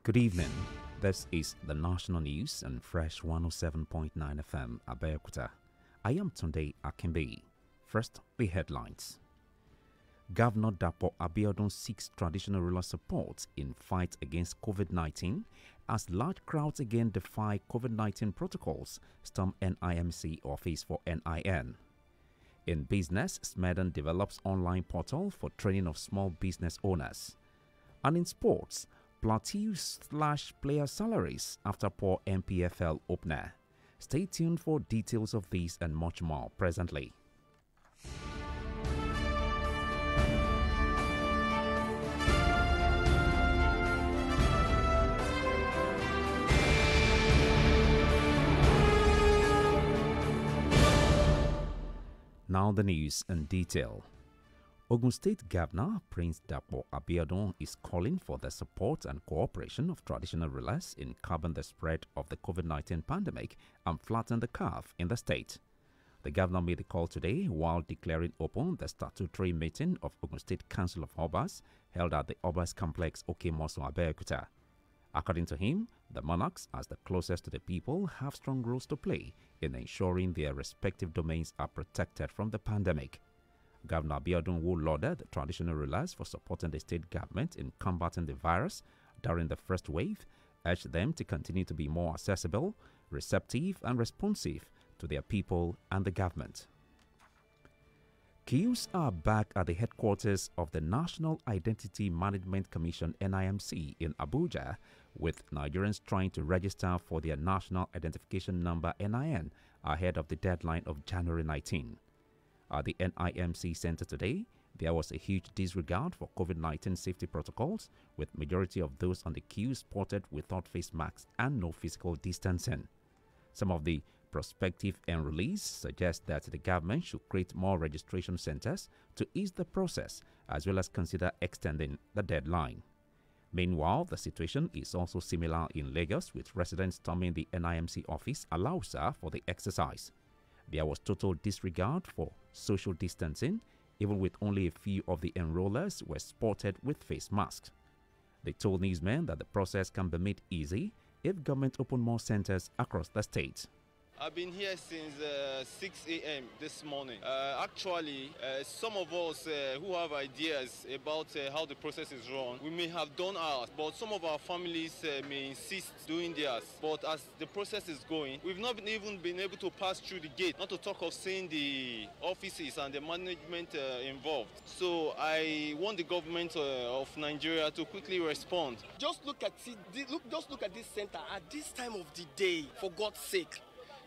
Good evening. This is the national news and Fresh 107.9 FM Abeokuta. I am Tunde Akimbe. First, the headlines. Governor Dapo Abiodun seeks traditional ruler support in fight against COVID-19 as large crowds again defy COVID-19 protocols, storm NIMC office for NIN. In business, Smeden develops online portal for training of small business owners. And in sports, Plateau slash player salaries after poor MPFL opener. Stay tuned for details of these and much more presently. Now the news in detail. Ogun State Governor Prince Dapo Abiodun is calling for the support and cooperation of traditional rulers in curbing the spread of the COVID-19 pandemic and flatten the curve in the state. The governor made the call today while declaring open the statutory meeting of Ogun State Council of Obas held at the Obas Complex Okemoso Abeokuta. According to him, the monarchs, as the closest to the people, have strong roles to play in ensuring their respective domains are protected from the pandemic. Governor Abiodun, who lauded the traditional rulers for supporting the state government in combating the virus during the first wave, urged them to continue to be more accessible, receptive and responsive to their people and the government. Queues are back at the headquarters of the National Identity Management Commission NIMC in Abuja, with Nigerians trying to register for their National Identification Number NIN ahead of the deadline of January 19. At the NIMC Center today, there was a huge disregard for COVID-19 safety protocols, with majority of those on the queue spotted without face masks and no physical distancing. Some of the prospective enrollees suggest that the government should create more registration centers to ease the process, as well as consider extending the deadline. Meanwhile, the situation is also similar in Lagos, with residents storming the NIMC office Alausa for the exercise. There was total disregard for social distancing, even with only a few of the enrollers were spotted with face masks. They told newsmen that the process can be made easy if government open more centers across the state. I've been here since 6 a.m. this morning. Some of us who have ideas about how the process is run, we may have done ours, but some of our families may insist doing theirs. But as the process is going, we've not even been able to pass through the gate, not to talk of seeing the offices and the management involved. So I want the government of Nigeria to quickly respond. Just look at this center at this time of the day, for God's sake.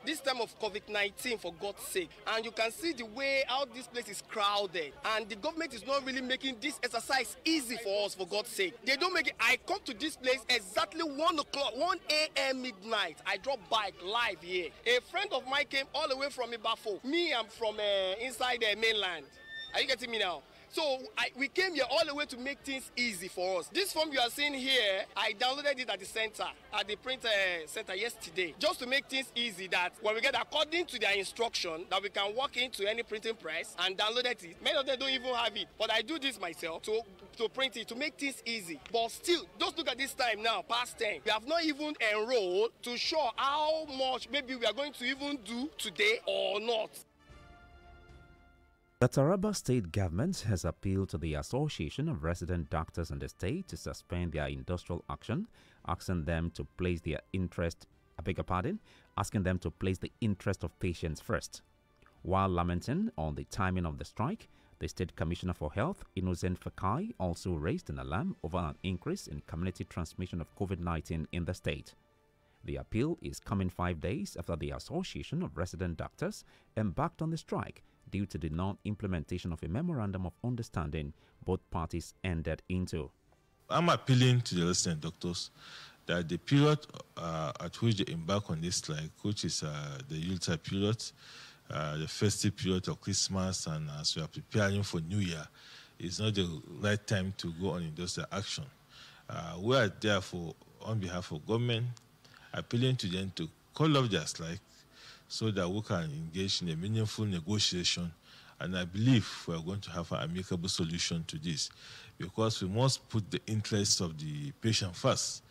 This time of COVID-19, for God's sake. And you can see the way how this place is crowded. And the government is not really making this exercise easy for us, for God's sake. They don't make it. I come to this place exactly 1 o'clock, 1 a.m. midnight. I drop bike live here. A friend of mine came all the way from Ibafo. Me, I'm from inside the mainland. Are you getting me now? So we came here all the way to make things easy for us. This form you are seeing here, I downloaded it at the center, at the print center yesterday, just to make things easy that when we get according to their instruction, that we can walk into any printing press and download it. Many of them don't even have it, but I do this myself to print it, to make things easy. But still, just look at this time now, past 10. We have not even enrolled to show how much maybe we are going to even do today or not. The Taraba state government has appealed to the Association of Resident Doctors in the state to suspend their industrial action, asking them to place the interest of patients first. While lamenting on the timing of the strike, the State Commissioner for Health, Innocent Fakai, also raised an alarm over an increase in community transmission of COVID-19 in the state. The appeal is coming 5 days after the Association of Resident Doctors embarked on the strike due to the non-implementation of a memorandum of understanding both parties entered into. I'm appealing to the resident doctors that the period at which they embark on this strike, which is the Yuletide period, the festive period of Christmas, and as we are preparing for New Year, is not the right time to go on industrial action. We are therefore, on behalf of government, appealing to them to call off their strike so that we can engage in a meaningful negotiation. And I believe we are going to have an amicable solution to this, because we must put the interests of the patient first.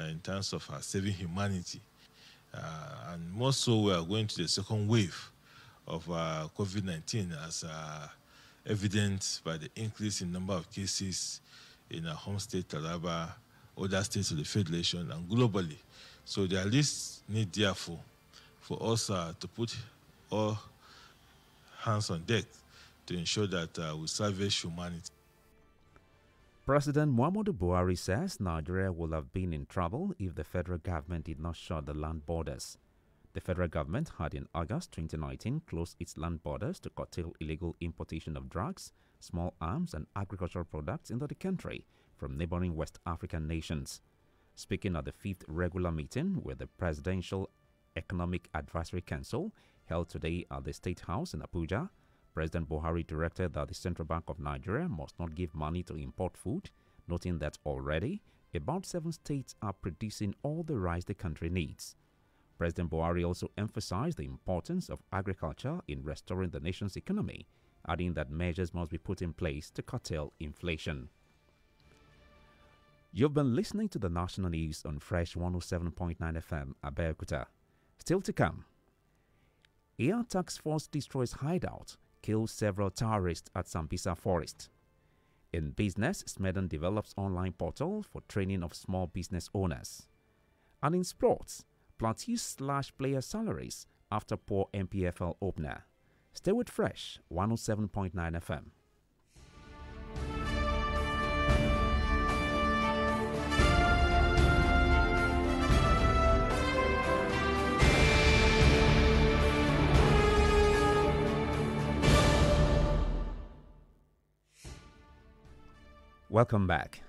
in terms of saving humanity. And more so, we are going to the second wave of COVID-19 as evidenced by the increase in number of cases in our home state, Taraba, other states of the Federation, and globally. So there is need, therefore, for us to put all hands on deck to ensure that we salvage humanity. President Muhammadu Buhari says Nigeria would have been in trouble if the federal government did not shut the land borders. The federal government had in August 2019 closed its land borders to curtail illegal importation of drugs, small arms and agricultural products into the country from neighboring West African nations. Speaking at the 5th regular meeting with the Presidential Economic Advisory Council held today at the State House in Abuja, President Buhari directed that the Central Bank of Nigeria must not give money to import food, noting that already about 7 states are producing all the rice the country needs. President Buhari also emphasized the importance of agriculture in restoring the nation's economy, adding that measures must be put in place to curtail inflation. You've been listening to the national news on Fresh 107.9 FM, Abeokuta. Still to come. Air Task Force destroys hideout, kills several terrorists at Sambisa Forest. In business, Smeden develops online portal for training of small business owners. And in sports, Plateau slash player salaries after poor MPFL opener. Stay with Fresh 107.9 FM. Welcome back.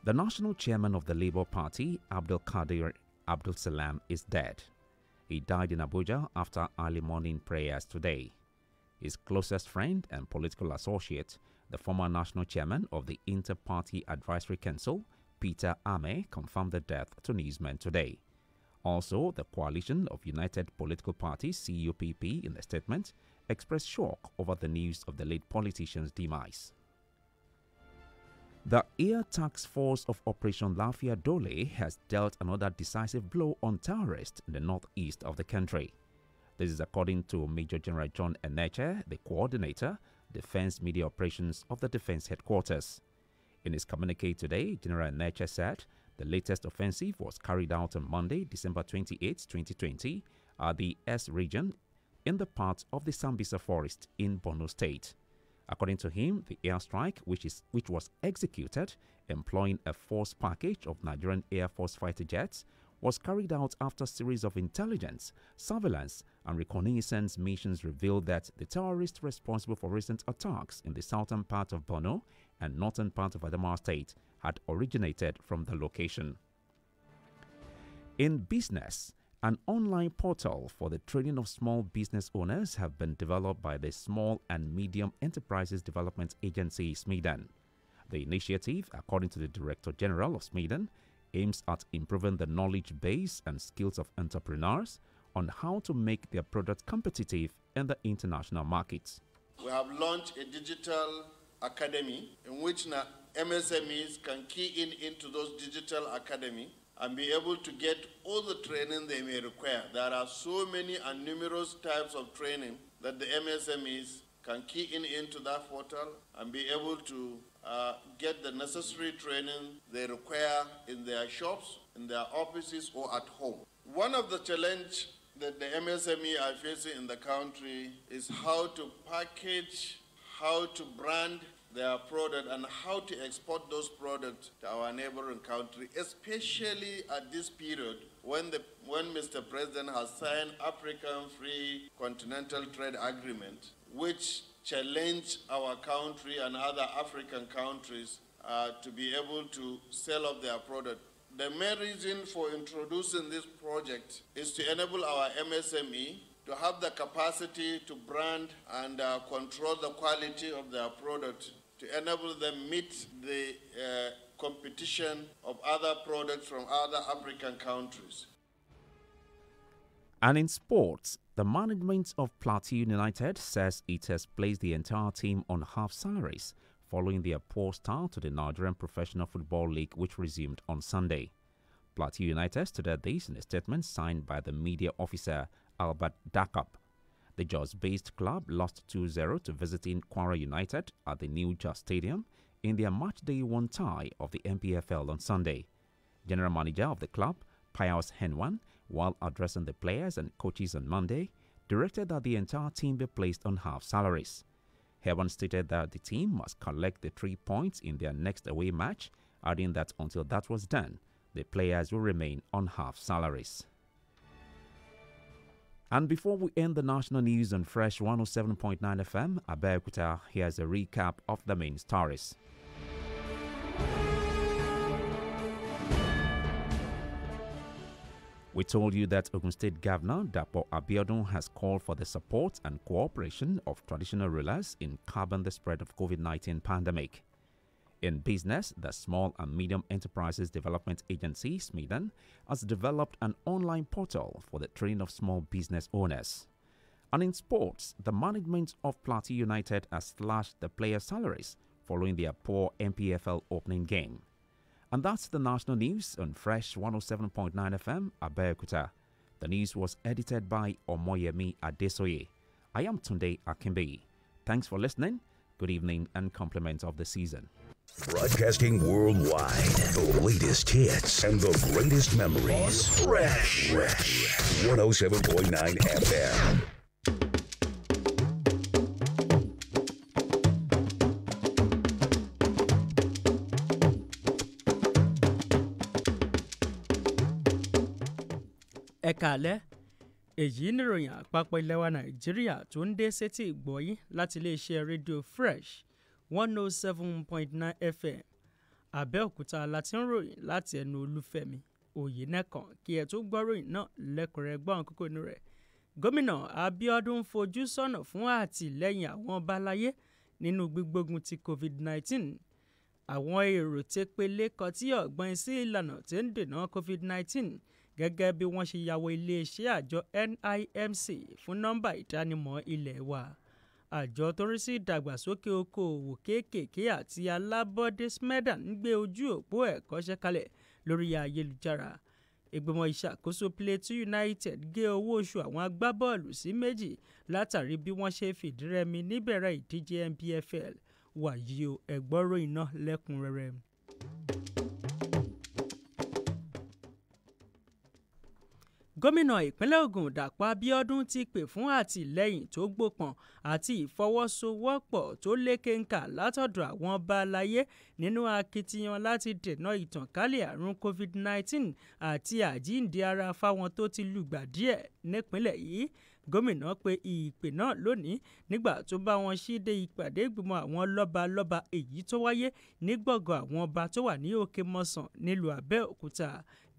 The national chairman of the Labour Party, Abdul Qadir Abdul Salam, is dead. He died in Abuja after early morning prayers today. His closest friend and political associate, the former national chairman of the Inter-Party Advisory Council, Peter Ame, confirmed the death to newsmen today. Also, the Coalition of United Political Parties, CUPP, in a statement, expressed shock over the news of the late politician's demise. The Air Task Force of Operation Lafia Dole has dealt another decisive blow on terrorists in the northeast of the country. This is according to Major General John Eneche, the coordinator, Defense Media Operations of the Defense Headquarters. In his communique today, General Eneche said the latest offensive was carried out on Monday, December 28, 2020, at the S region in the part of the Sambisa Forest in Borno State. According to him, the airstrike, which was executed employing a force package of Nigerian Air Force fighter jets, was carried out after a series of intelligence, surveillance, and reconnaissance missions revealed that the terrorists responsible for recent attacks in the southern part of Borno and northern part of Adamawa State had originated from the location. In business, an online portal for the training of small business owners have been developed by the Small and Medium Enterprises Development Agency, SMEDEN. The initiative, according to the Director General of SMEDEN, aims at improving the knowledge base and skills of entrepreneurs on how to make their products competitive in the international markets. We have launched a digital academy in which now MSMEs can key into those digital academy and be able to get all the training they may require. There are so many and numerous types of training that the MSMEs can key into that portal and be able to get the necessary training they require in their shops, in their offices, or at home. One of the challenges that the MSME are facing in the country is how to package, how to brand their product, and how to export those products to our neighboring country, especially at this period when Mr. President has signed African Free Continental Trade Agreement, which challenge our country and other African countries to be able to sell off their product. The main reason for introducing this project is to enable our MSME to have the capacity to brand and control the quality of their product, to enable them meet the competition of other products from other African countries. And in sports, the management of Plateau United says it has placed the entire team on half salaries following their poor start to the Nigerian Professional Football League, which resumed on Sunday. Plateau United stated this in a statement signed by the media officer Albert Dakop. The Jos-based club lost 2-0 to visiting Kwara United at the new Jos Stadium in their matchday 1 tie of the MPFL on Sunday. General manager of the club, Pius Henwan, while addressing the players and coaches on Monday, directed that the entire team be placed on half salaries. Henwan stated that the team must collect the 3 points in their next away match, adding that until that was done, the players will remain on half salaries. And before we end the national news on Fresh 107.9 FM, Abeokuta, here's a recap of the main stories. We told you that Ogun State Governor Dapo Abiodun has called for the support and cooperation of traditional rulers in curbing the spread of COVID-19 pandemic. In business, the Small and Medium Enterprises Development Agency, SMEDAN, has developed an online portal for the training of small business owners. And in sports, the management of Plateau United has slashed the players' salaries following their poor MPFL opening game. And that's the national news on Fresh 107.9 FM, Abeokuta. The news was edited by Omoyemi Adesoye. I am Tunde Akimbe. Thanks for listening. Good evening and compliments of the season. Broadcasting worldwide, the latest hits and the greatest memories. Fresh 107.9 FM. Ẹ káalẹ́, èyí níròyìn àpapọ̀ ilẹ̀ wa Nàìjíríà tó ń dé sétí ìgbọ́yín láti iléeṣẹ́ rédíò Fresh 107.9 FM. Abẹ́òkúta láti ń ròyìn láti ẹnu Olúfẹ́mi Oyènẹ́kan kí ẹ tó gbọ́ ròyìn náà lẹ́kùnrẹ́rẹ́ gbọ́n kókó inú rẹ̀. Gómìnà Abíọ́dún fojú sọ́nà fún àtìlẹ́yìn àwọn ọba aláyé nínú gbígbógun ti COVID-19. Àwọn èrò tẹpẹlẹ kan tí ọ̀gbọ́n sí ìlànà tí ń dènà COVID-19 gẹ́gẹ́ bí wọ́n ṣe yàwó iléeṣẹ́ àjọ NIMC fún nọ́mbà ìdánimọ̀ ilẹ̀ wa. Àjọ tó ń rí sí ìdàgbàsókè okòòwò kéékèèké àti alábọ́dé SMEDAN ń gbé ojú òpó ẹ̀kọ́ṣẹ́ kalẹ̀ lórí ayélujára. Ìgbìmọ̀ ìṣàkóso Plateau United gé owó oṣù àwọn agbábọ́ọ̀lù sí 2 látàrí bí wọ́n ṣe fìdírẹmi níbẹ̀rẹ̀ ìdíje MPFL. Wàyí o, ẹ gbọ́ ròyìn náà lẹ́kùnrẹ́rẹ́. Gómìnà ìpínlẹ̀ Ògùn Dàpọ̀ Abíọ́dún ti pè fún àtìlẹ́yìn tó gbópọn àti ìfọwọ́sowọ́pọ̀ tó lékenkà látọ̀dọ̀ àwọn ọba aláyé nínú akitiyan láti dènà ìtànkálẹ̀ àrùn COVID-19 àti àjíǹde ara fáwọn tó ti lùgbà díẹ̀ nípínlẹ̀ yìí. Gómìnà pe ìpè náà lónìí nígbà tó bá wọn ṣíde ìpàdé ìgbìmọ̀ àwọn lọ́balọ́ba èyí tó wáyé ní gbọ̀ngàn àwọn ọba tó wà ní Òkè Mọ́sàn nílùú Abẹ́òkúta.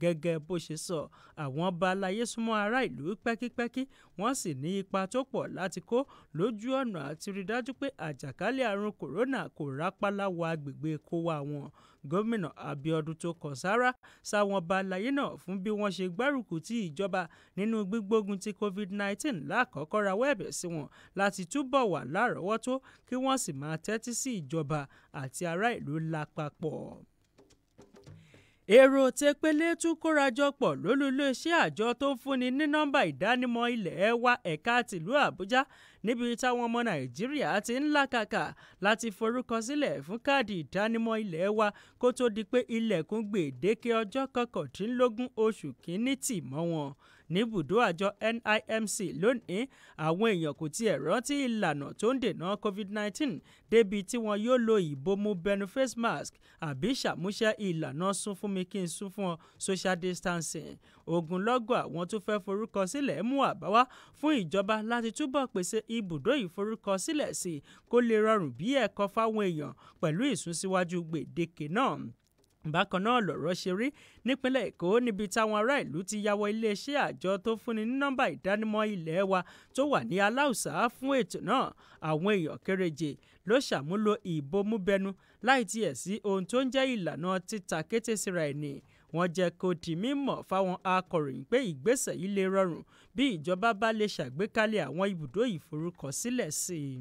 Gẹ́gẹ́ bó ṣe sọ, àwọn ọba aláyé súnmọ́ ará ìlú pẹ́kípẹ́kí wọ́n sì ní ipa tó pọ̀ láti kó lójú ọ̀nà àti rí dájú pé àjàkálẹ̀ àrùn kòrónà kò rápálá wọ agbègbè kó wa wọn. Gómìnà Abíọ́dún tó kàn sára sáwọn ọba aláyé náà fún bí wọ́n ṣe gbárùkù tí ìjọba nínú gbígbógun ti COVID-19 lákọ̀ọ́kọ́ rawọ́ ẹ̀bẹ̀ sí wọn láti túbọ̀ wà lárọ̀ọ́wọ́tó kí wọ́n sì máa tẹ́tí sí ìjọba àti ará ìlú lápapọ̀. Èrò tẹpẹlẹ tún kórajọpọ̀ lólú iléeṣẹ́ àjọ tó ń fúnni ní nọ́mbà ìdánimọ̀ ilẹ̀ wa ẹ̀ka tìlú Àbújá níbi táwọn ọmọ Nàìjíríà ti ń làkàkà láti forúkọ sílẹ̀ fún káàdì ìdánimọ̀ ilẹ̀ wa kó tó di pé ilẹ̀kùn gbèdéke ọjọ́ 19 oṣù kìíní tì mọ́ wọn. Níbùdó àjọ NIMC lónìí, àwọn èèyàn kò tiẹ̀ rántí ìlànà tó ń dènà COVID-19 débi tí wọn yóò lo ìbomú bẹnu face mask àbí ṣàmúṣẹ ìlànà sún fún mi kí n sún fún ọ social distancing. Ogunlọ́gọ̀ àwọn tó fẹ́ forúkọ sílẹ̀ mú àbá wá fún ìjọba láti túbọ̀ pèsè ibùdó ìforúkọsílẹ̀ sí kó lè rọrùn bí ẹ̀kọ́ fáwọn èèyàn pẹ̀lú ìsúnsíwájú gbèdéke náà. Bákan náà lọ̀rọ̀ ṣe rí nípínlẹ̀ Èkó níbi táwọn ará ìlú ti ya wọ iléeṣẹ́ àjọ tó fúnni ní nọ́mbà ìdánimọ̀ ilẹ̀ wa tó wà ní Aláùsá fún ètò náà. Àwọn èèyàn kéréje ló ṣàmúlò ìbomúbẹnu láì tiẹ̀ sí ohun tó ń jẹ́ ìlànà títa kété síra ẹni. Wọ́n jẹ́ kó di mímọ̀ fáwọn akọ̀ròyìn pé ìgbésẹ̀ yìí lè rọrùn bí ìjọba bá lè ṣàgbékalẹ̀ àwọn ibùdó ìforúkọsílẹ̀ sí i.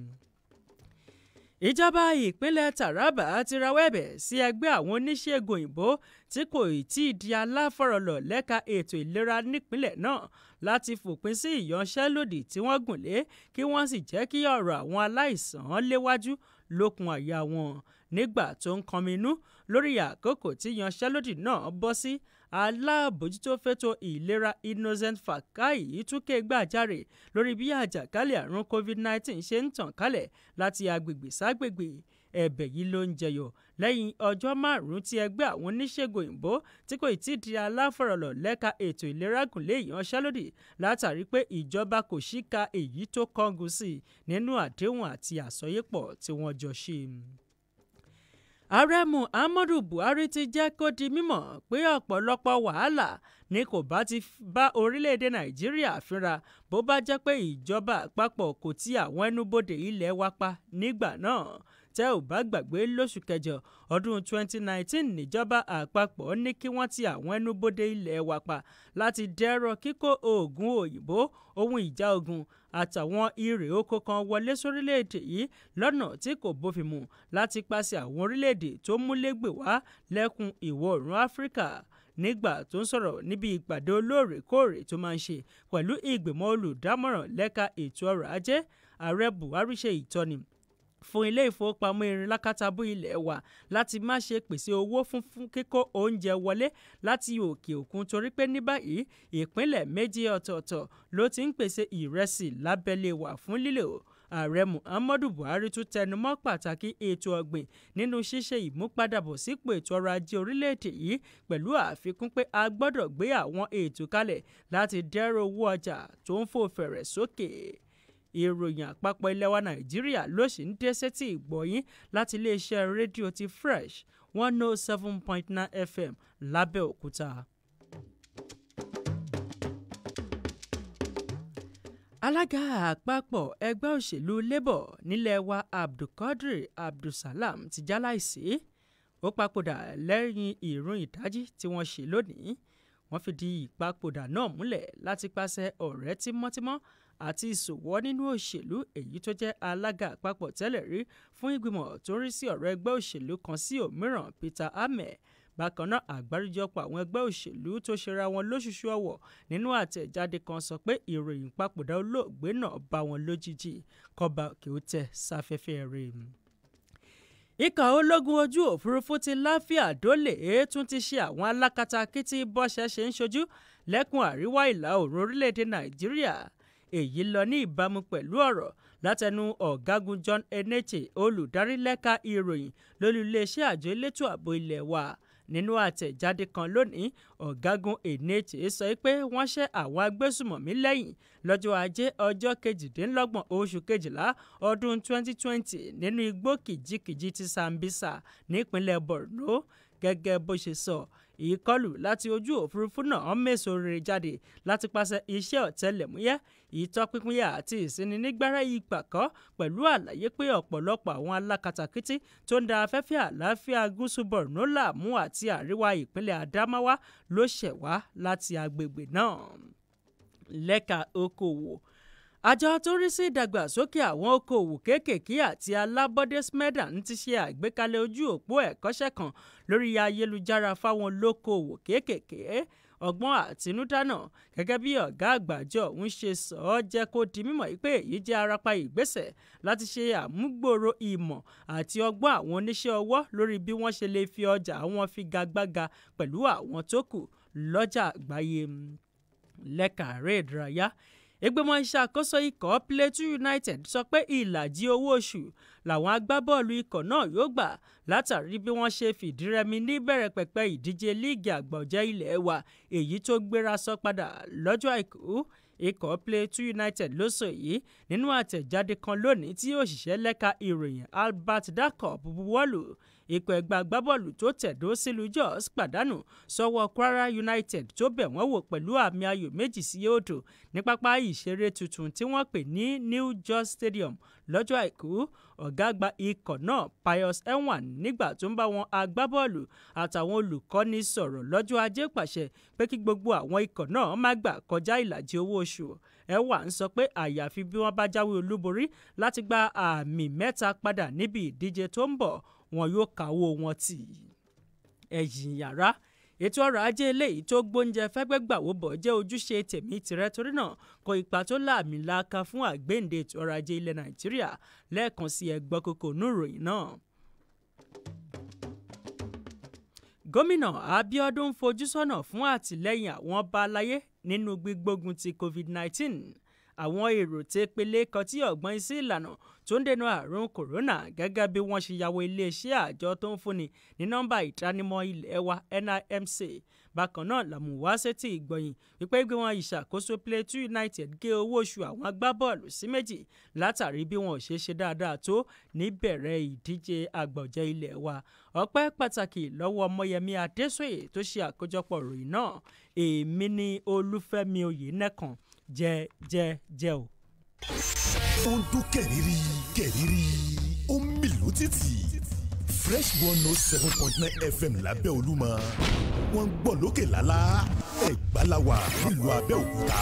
ìjọba ìpínlẹ̀ Taraba ti rawọ́ ẹ̀bẹ̀ sí ẹgbẹ́ àwọn oníṣègùn òyìnbó tí kò tí ì di aláfọ̀rọ̀lọ̀ lẹ́ka ètò ìlera nípínlẹ̀ náà láti fòpin sí ìyanṣẹ́lódì tí wọ́n gùn lé kí wọ́n sì jẹ́ kí ọ̀rọ̀ àwọn aláìsàn léwájú lókun àyà wọn. Nígbà tó ń kọminú lórí àkókò tí ìyanṣẹ́lódì náà bọ́ sí, alábòjútó fẹ́tò ìlera Innocent Fakayi tún ké gbàjarè lórí bí àjàkálẹ̀ àrùn COVID-19 ṣe ń tàn kálẹ̀ láti agbègbè ságbègbè. Ẹ̀bẹ̀ yìí ló ń jẹyọ lẹ́yìn ọjọ́ 5 tí ẹgbẹ́ àwọn oníṣègùn òyìnbó tí kò tí ì di aláfọ̀rọ̀lọ̀ lẹ́ka ètò ìlera gùn lé ìyanṣẹ́lódì látàrí pé ìjọba kò ṣíkà èyí tó kángun sí nínú àdéhùn àti àsọyépọ̀ tí wọ́n jọ ṣe. Ààrẹ Muhammadu Buhari ti jẹ́ kó di mímọ̀ pé ọ̀pọ̀lọpọ̀ wàhálà ni kò bá ti bá orílẹ̀-èdè Nàìjíríà fínra bó bá jẹ́ pé ìjọba àpapọ̀ kò ti àwọn ẹnubodè ilẹ̀ wa pa nígbà náà. Tẹ́ ò bá gbàgbé lóṣù kẹjọ ọdún 2019 níjọba àpapọ̀ ní kí wọ́n ti àwọn ẹnubodè ilẹ̀ wa pa láti dẹ́rọ̀ kíkó oògùn òyìnbó, ohun ìjà ogun àtàwọn irè oko kan wọlé sórílẹ̀-èdè yìí lọ́nà tí kò bófin mu láti pàṣẹ àwọn orílẹ̀-èdè tó múlégbè wá lẹ́kùn ìwọ̀ oòrùn Áfíríkà. Nígbà tó ń sọ̀rọ̀ níbi ìpàdé olóòrèkóòrè tó máa ń ṣe pẹ̀lú ìgbìmọ̀ olùdámọ̀ràn lẹ́ka ètò ọrọ̀ ajé, ààrẹ Buhari ṣe ìtọ́ni fún ilé ìfowópamọ́ erin lákàtàbú ilẹ̀ wa láti má ṣe pèsè owó fún kíkó oúnjẹ wọlé láti òkè òkun torí pé ní báyìí ìpínlẹ̀ 2 ọ̀tọ̀ọ̀tọ̀ ló ti ń pèsè ìrẹsì lábẹ́lé wa fún lílò. Ààrẹ Muhammadu Buhari tún tẹnumọ́ pàtàkì ètò ọ̀gbìn nínú ṣíṣe ìmúpadàbọ̀sípò ètò ọrọ̀ ajé orílẹ̀-èdè yìí pẹ̀lú àfikún pé a gbọ́dọ̀ gbé àwọn ètò kalẹ̀ láti dẹ́rọ̀ owó ọjà tó ń fò fẹ̀rẹ̀ sókè. Ìròyìn àpapọ̀ ilẹ̀ wa Nàìjíríà ló sì ń dé sétí ìgbọ̀yín láti iléeṣẹ́ rédíò ti Fresh 107.9 FM lábẹ́òkúta. Alága àpapọ̀ ẹgbẹ́ òṣèlú Labour nílẹ̀ wa Abdulkadir Abdulsalam ti jáláìsí. Ó papòdà lẹ́yìn ìrun ìdájí tí wọ́n ṣe lónìí. Wọ́n fìdí ìpapòdà náà múlẹ̀ láti pàṣẹ ọ̀rẹ́ tímọ́tímọ́ àti ìṣòwò nínú òṣèlú èyí tó jẹ́ alága àpapọ̀ tẹ́lẹ̀ rí fún ìgbìmọ̀ tó ń rí sí ọ̀rọ̀ ẹgbẹ́ òṣèlú kan sí òmíràn Peter Ahmed. Bákan náà àgbáríjọpọ̀ àwọn ẹgbẹ́ òṣèlú tó ṣera wọn lóṣooṣù ọ̀wọ̀ nínú àtẹ̀jáde kan sọ pé ìròyìn papòdà olóògbé náà bá wọn lójijì kọba kí ó tẹ̀ sáfẹ́fẹ́ rẹ̀. Ikọ̀ ológun ojú òfurufú ti láfíà dólè tún ti ṣe àwọn alákatakítí bọ́ṣẹ́ ṣe ń ṣojú lẹ́kùn àríwá ìlà oòrùn orílẹ̀-èdè Nàìjíríà. Èyí lọ ní ìbámu pẹ̀lú ọ̀rọ̀ látẹnu ọ̀gágun John Eneche olùdarí lẹ́ka ìròyìn lórí iléeṣẹ́ àjọ elétò ààbò ilẹ̀ wa. Nínú àtẹ̀jáde kan lónìí, ọ̀gágun Eneche sọ pé wọ́n ṣẹ́ àwọn agbésùmọ̀mí lẹ́yìn lọ́jọ́ ajé ọjọ́ 28 oṣù kejìlá ọdún 2020 nínú igbó kìjikìji ti Sambisa nípínlẹ̀ Borno. Gẹ́gẹ́ bó ṣe sọ, ìkọlù láti ojú òfurufú náà mèso rere jáde láti pàṣẹ iṣẹ́ ọ̀tẹlẹ̀múyẹ́, ìtọpinpin àti ìsininígbára ìpàkọ́ pẹ̀lú àlàyé pé ọ̀pọ̀lọpọ̀ àwọn alákatakítí tó ń da afẹ́fẹ́ àlàáfíà gúúsù Borno láàmú àti àríwá ìpínlẹ̀ Adamawa ló ṣẹ̀ wá láti agbègbè náà. Lẹ́ka okòwò, àjọ tó rí sí ìdàgbàsókè àwọn okòwò kéékèèké àti alábọ́dé SMEDAN ti ṣe àgbékalẹ̀ ojú òpó ẹ̀kọ́ṣẹ́ kan lórí ayélujára fáwọn olókoòwò kéékèèké. Ọgbọ́n àtinúdá náà gẹ́gẹ́ bí ọ̀gá àgbà àjọ ọ̀hún ṣe sọ ọ́ jẹ́ kó di mímọ̀ pé èyí jẹ́ arapa ìgbésẹ̀ láti ṣe àmúgbòòrò ìmọ̀ àti ọgbọ́n àwọn oníṣẹ́ ọwọ́ lórí bí wọ́n ṣe lè fi ọjà wọn figagbága pẹ̀lú àwọn tó kù lọ́jà àgbáyé. Lẹ́ka eré ìdárayá, ìgbìmọ̀ ìṣàkóso ikọ̀ Plateau United sọ pé ìlàjì owó oṣù làwọn agbábọ́ọ̀lù ikọ̀ náà yóò gbà látàrí bí wọ́n ṣe fìdírẹmi níbẹ̀rẹ̀ pẹ̀pẹ̀ ìdíje líìgì àgbà ọ̀jẹ̀ ilé wa èyí tó gbéra sọ padà lọ́jọ́ àìkú. Ikọ̀ Plateau United ló sọ èyí nínú àtẹ̀jáde kan lónìí tí òṣìṣẹ́ lẹ́ka ìròyìn Albert Dakop buwọ́lù. ikọ̀ ẹgbẹ́ agbábọ́ọ̀lù tó tẹ̀dó sílùú Jos pàdánù sọ́wọ́ Kwara United tó bẹ̀ wọ́n wò pẹ̀lú àmì ayò 2-0 ní pápá ìṣeré tuntun tí wọ́n pè ní New Jos Stadium lọ́jọ́ àìkú. Ọ̀gá àgbà ikọ̀ náà Pius Ewan nígbà tó ń bá wọn agbábọ́ọ̀lù àtàwọn olùkọ́ni sọ̀rọ̀ lọ́jọ́ ajé pàṣẹ pé kí gbogbo àwọn ikọ̀ náà má gbà kọjá ìlàjì owó oṣù. Ewan sọ pé àyàfi bí wọ́n bá jáwé olúborí láti gba àmì 3 padà níbi ìdíje tó ń bọ̀, wọn yóò káwó wọn tì. Ẹ̀yìn yàrá ètò ọrọ̀ ajé eléyìí tó gbóúnjẹ fẹ́gbẹ́ gbàwó bọ̀ jẹ́ ojúṣe tèmi tìrẹ, torí náà kó ipa tó láàmìlàaka fún àgbéǹde ètò ọrọ̀ ajé ilẹ̀ Nàìjíríà. Lẹ́ẹ̀kan sí ẹgbọ́ kókó níròyìn náà. Gómìnà Abíọ́dún fojú sọ́nà fún àtìlẹ́yìn àwọn ọba aláyé nínú gbígbógun ti COVID-19. Àwọn èrò tí pele kan tí ọ̀gbọ́n sí ìlànà tó ń dènà àrùn kòrónà gẹ́gẹ́ bí wọ́n ṣe yàwó iléeṣẹ́ àjọ tó ń fúnni ní nọ́mbà ìdánimọ̀ ilé wa NIMC. Bákan náà làmúwá sétí ìgbọ̀yìn wípé ìgbìmọ̀ ìṣàkóso Plateau United gé owó oṣù àwọn agbábọ́ọ̀lù sí 2 látàrí bí wọn ò ṣe dáadáa tó níbẹ̀rẹ̀ ìdíje àgbọ̀jẹ̀ ilé wa. Ọpẹ́ pàtàkì lọ́wọ́ Ọmọyẹmí Adésóyè tó ṣe àkójọpọ̀ ròyìn náà. Èmi ni Olúfẹ́mi Oyènẹ́kan jẹ́ o. Ó ń dún kẹ̀rìírí ó ń mìlú títì. Fresh 107.9 FM lábẹ́ Olúmọ wọ́n ń gbọ́ lókè lálá Ẹ̀gbá la wà nílùú Abẹ́òkúta.